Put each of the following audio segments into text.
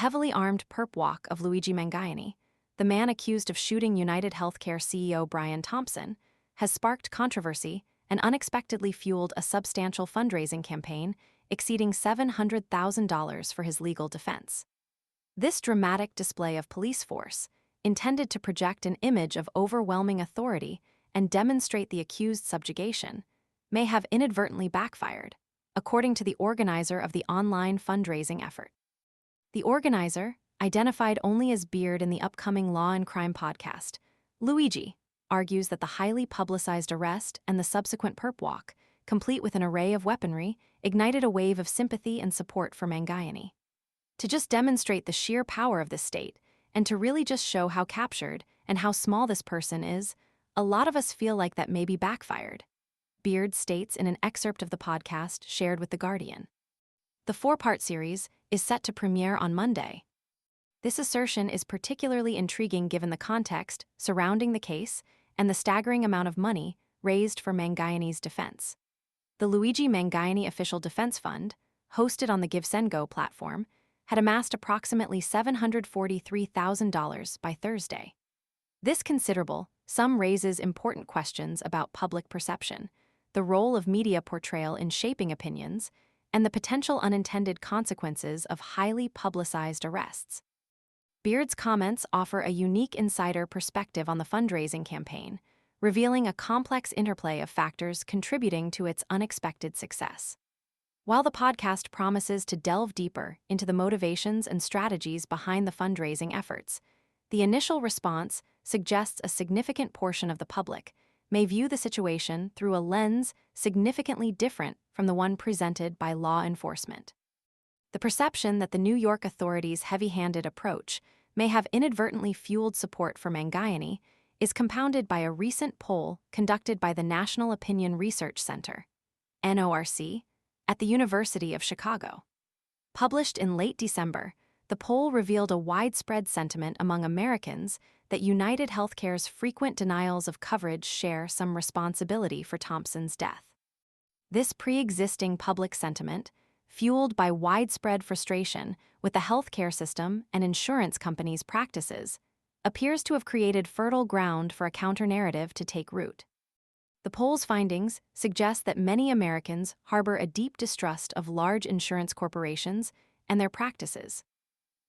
heavily armed perp walk of Luigi Mangione, the man accused of shooting UnitedHealthcare CEO Brian Thompson, has sparked controversy and unexpectedly fueled a substantial fundraising campaign exceeding $700,000 for his legal defense. This dramatic display of police force, intended to project an image of overwhelming authority and demonstrate the accused's subjugation, may have inadvertently backfired, according to the organizer of the online fundraising effort. The organizer, identified only as Beard in the upcoming Law and Crime podcast, Luigi, argues that the highly publicized arrest and the subsequent perp walk, complete with an array of weaponry, ignited a wave of sympathy and support for Mangione. To just demonstrate the sheer power of this state, and to really just show how captured and how small this person is, a lot of us feel like that maybe backfired, Beard states in an excerpt of the podcast shared with The Guardian. The 4-part series is set to premiere on Monday. This assertion is particularly intriguing given the context surrounding the case and the staggering amount of money raised for Mangione's defense. The Luigi Mangione Official Defense Fund, hosted on the GiveSendGo platform, had amassed approximately $743,000 by Thursday. This considerable sum raises important questions about public perception, the role of media portrayal in shaping opinions, and the potential unintended consequences of highly publicized arrests. Beard's comments offer a unique insider perspective on the fundraising campaign, revealing a complex interplay of factors contributing to its unexpected success. While the podcast promises to delve deeper into the motivations and strategies behind the fundraising efforts, the initial response suggests a significant portion of the public may view the situation through a lens significantly different from the one presented by law enforcement. The perception that the New York authorities' heavy-handed approach may have inadvertently fueled support for Mangione is compounded by a recent poll conducted by the National Opinion Research Center, NORC, at the University of Chicago. Published in late December, the poll revealed a widespread sentiment among Americans that UnitedHealthcare's frequent denials of coverage share some responsibility for Thompson's death. This pre-existing public sentiment, fueled by widespread frustration with the healthcare system and insurance companies' practices, appears to have created fertile ground for a counter-narrative to take root. The poll's findings suggest that many Americans harbor a deep distrust of large insurance corporations and their practices.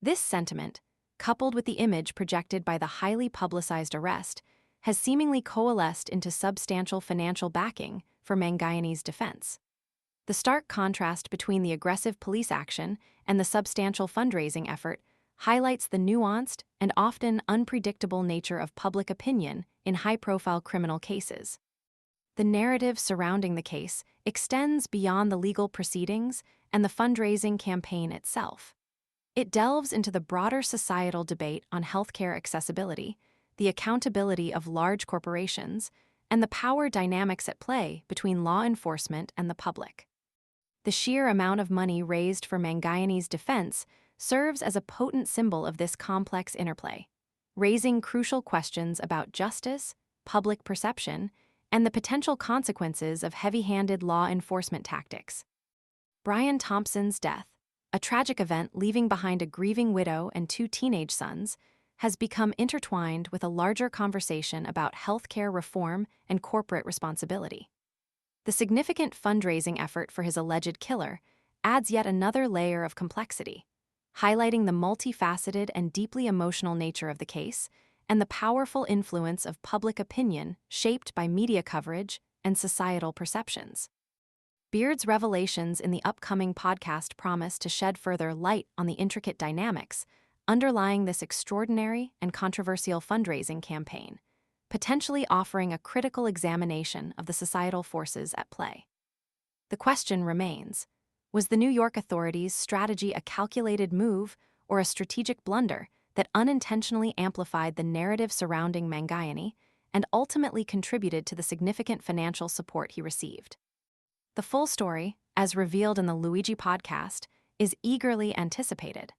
This sentiment, coupled with the image projected by the highly publicized arrest, has seemingly coalesced into substantial financial backing for Mangione's defense. The stark contrast between the aggressive police action and the substantial fundraising effort highlights the nuanced and often unpredictable nature of public opinion in high-profile criminal cases. The narrative surrounding the case extends beyond the legal proceedings and the fundraising campaign itself. It delves into the broader societal debate on healthcare accessibility, the accountability of large corporations, and the power dynamics at play between law enforcement and the public. The sheer amount of money raised for Mangione's defense serves as a potent symbol of this complex interplay, raising crucial questions about justice, public perception, and the potential consequences of heavy-handed law enforcement tactics. Brian Thompson's death, a tragic event leaving behind a grieving widow and 2 teenage sons, has become intertwined with a larger conversation about healthcare reform and corporate responsibility. The significant fundraising effort for his alleged killer adds yet another layer of complexity, highlighting the multifaceted and deeply emotional nature of the case and the powerful influence of public opinion shaped by media coverage and societal perceptions. Beard's revelations in the upcoming podcast promise to shed further light on the intricate dynamics underlying this extraordinary and controversial fundraising campaign, potentially offering a critical examination of the societal forces at play. The question remains, was the New York authorities' strategy a calculated move or a strategic blunder that unintentionally amplified the narrative surrounding Mangione and ultimately contributed to the significant financial support he received? The full story, as revealed in the Luigi podcast, is eagerly anticipated.